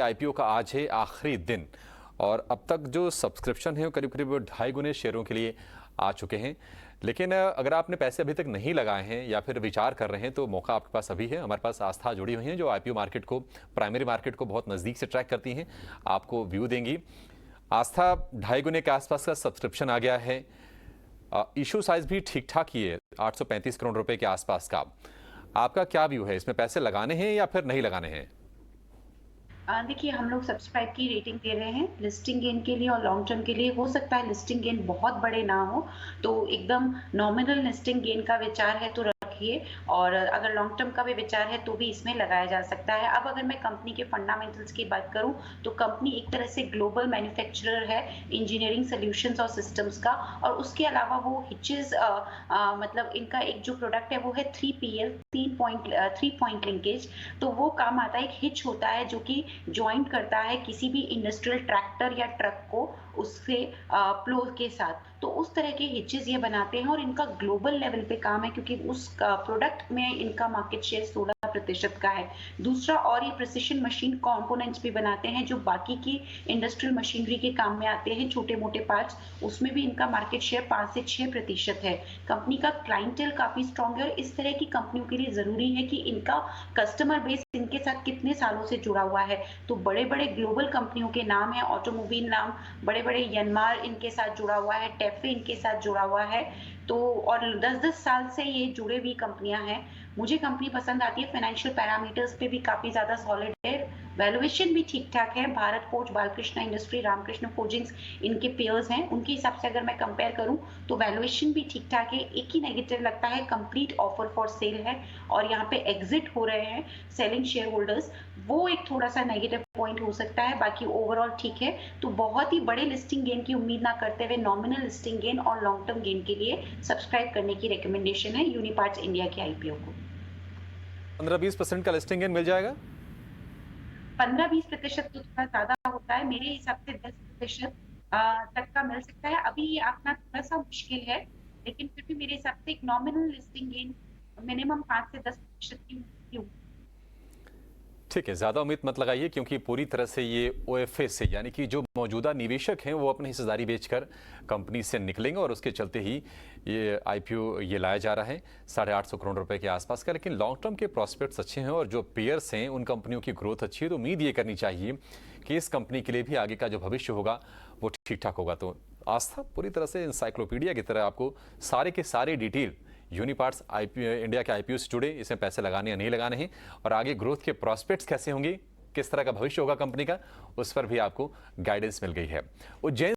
IPO का आज है आखिरी दिन और अब तक जो सब्सक्रिप्शन है वो करीब करीब 2.5 गुने शेयरों के लिए आ चुके हैं। लेकिन अगर आपने पैसे अभी तक नहीं लगाए हैं या फिर विचार कर रहे हैं तो मौका आपके पास अभी है। हमारे पास आस्था जुड़ी हुई है जो आईपीओ मार्केट को, प्राइमरी मार्केट को बहुत नज़दीक से ट्रैक करती हैं, आपको व्यू देंगी। आस्था 2.5 गुने के आसपास का सब्सक्रिप्शन आ गया है। इशू साइज भी ठीक ठाक ही है, 835 करोड़ रुपए के आसपास का। आपका क्या व्यू है, इसमें पैसे लगाने हैं या फिर नहीं लगाने हैं? देखिए, हम लोग सब्सक्राइब की रेटिंग दे रहे हैं लिस्टिंग गेन के लिए और लॉन्ग टर्म के लिए। हो सकता है लिस्टिंग गेन बहुत बड़े ना हो, तो एकदम नॉमिनल लिस्टिंग गेन का विचार है तो रखिए, और अगर लॉन्ग टर्म का भी विचार है तो भी इसमें लगाया जा सकता है। अब अगर मैं कंपनी के फंडामेंटल्स की बात करूं तो कंपनी एक तरह से ग्लोबल मैन्युफैक्चरर है इंजीनियरिंग सॉल्यूशंस और सिस्टम्स का, और उसके अलावा वो हिचेस मतलब इनका एक जो प्रोडक्ट है वो है 3PL, 3 पॉइंट लिंकेज। तो वो काम आता है, एक हिच होता है जो कि ज्वाइंट करता है किसी भी इंडस्ट्रियल ट्रैक्टर या ट्रक को उससे प्लो के साथ। तो उस तरह के हिचेस ये बनाते हैं और इनका ग्लोबल लेवल पे काम है क्योंकि उस प्रोडक्ट में इनका मार्केट शेयर 16% का है। दूसरा, और ये प्रिसिशन मशीन कंपोनेंट्स भी बनाते हैं जो बाकी की इंडस्ट्रियल मशीनरी के काम में आते हैं, छोटे मोटे पार्ट्स, उसमें भी इनका मार्केट शेयर 5 से 6% है। कंपनी का क्लाइंटेल काफी स्ट्रॉन्ग है और इस तरह की कंपनियों के लिए जरूरी है कि इनका कस्टमर बेस इनके साथ कितने सालों से जुड़ा हुआ है। तो बड़े बड़े ग्लोबल कंपनियों के नाम है, ऑटोमोबाइल नाम, बड़े बड़े यनमार इनके साथ जुड़ा हुआ है, टेफे इनके साथ जुड़ा हुआ है। तो और 10-10 साल से ये जुड़े हुई कंपनियां हैं। मुझे कंपनी पसंद आती है, फाइनेंशियल पैरामीटर्स पे भी काफी ज्यादा सॉलिड है, वैल्यूएशन भी ठीक ठाक है। Bharat Forge, Balkrishna Industry, Ramkrishna Forgings इनके पेयर्स हैं, उनके हिसाब से अगर मैं कंपेयर करूं तो वैल्यूएशन भी ठीक ठाक है। एक ही नेगेटिव लगता है, कंप्लीट ऑफर फॉर सेल है और यहाँ पे एग्जिट हो रहे हैं सेलिंग शेयर होल्डर्स, वो एक थोड़ा सा नेगेटिव पॉइंट हो सकता है। बाकी ओवरऑल ठीक है। तो बहुत ही बड़े लिस्टिंग गेन की उम्मीद ना करते हुए नॉमिनल लिस्टिंग गेन और लॉन्ग टर्म गेन के लिए सब्सक्राइब करने की रिकमेंडेशन है यूनिपार्ट्स इंडिया के आईपीओ को। 15-20% का लिस्टिंग गेन मिल जाएगा? 15-20% तो थोड़ा ज्यादा होता है, मेरे हिसाब से 10% तक का मिल सकता है। अभी ये आंकना थोड़ा सा मुश्किल है, लेकिन फिर भी मेरे हिसाब से एक नॉमिनल लिस्टिंग गेन मिनिमम 5 से 10% की उम्मीद। ठीक है, ज़्यादा उम्मीद मत लगाइए क्योंकि पूरी तरह से ये ओएफए से, यानी कि जो मौजूदा निवेशक हैं वो अपनी हिस्सेदारी बेचकर कंपनी से निकलेंगे और उसके चलते ही ये आईपीओ ये लाया जा रहा है 850 करोड़ रुपए के आसपास का। लेकिन लॉन्ग टर्म के प्रॉस्पेक्ट्स अच्छे हैं और जो पेयर्स हैं उन कंपनियों की ग्रोथ अच्छी है, तो उम्मीद ये करनी चाहिए कि इस कंपनी के लिए भी आगे का जो भविष्य होगा वो ठीक ठाक होगा। तो आस्था पूरी तरह से इंसाइक्लोपीडिया की तरह आपको सारे के सारे डिटेल यूनिपार्ट्स आईपीओ इंडिया के आईपीओ से जुड़े, इसमें पैसे लगाने या नहीं लगाने हैं और आगे ग्रोथ के प्रॉस्पेक्ट्स कैसे होंगे, किस तरह का भविष्य होगा कंपनी का, उस पर भी आपको गाइडेंस मिल गई है। उज्जैन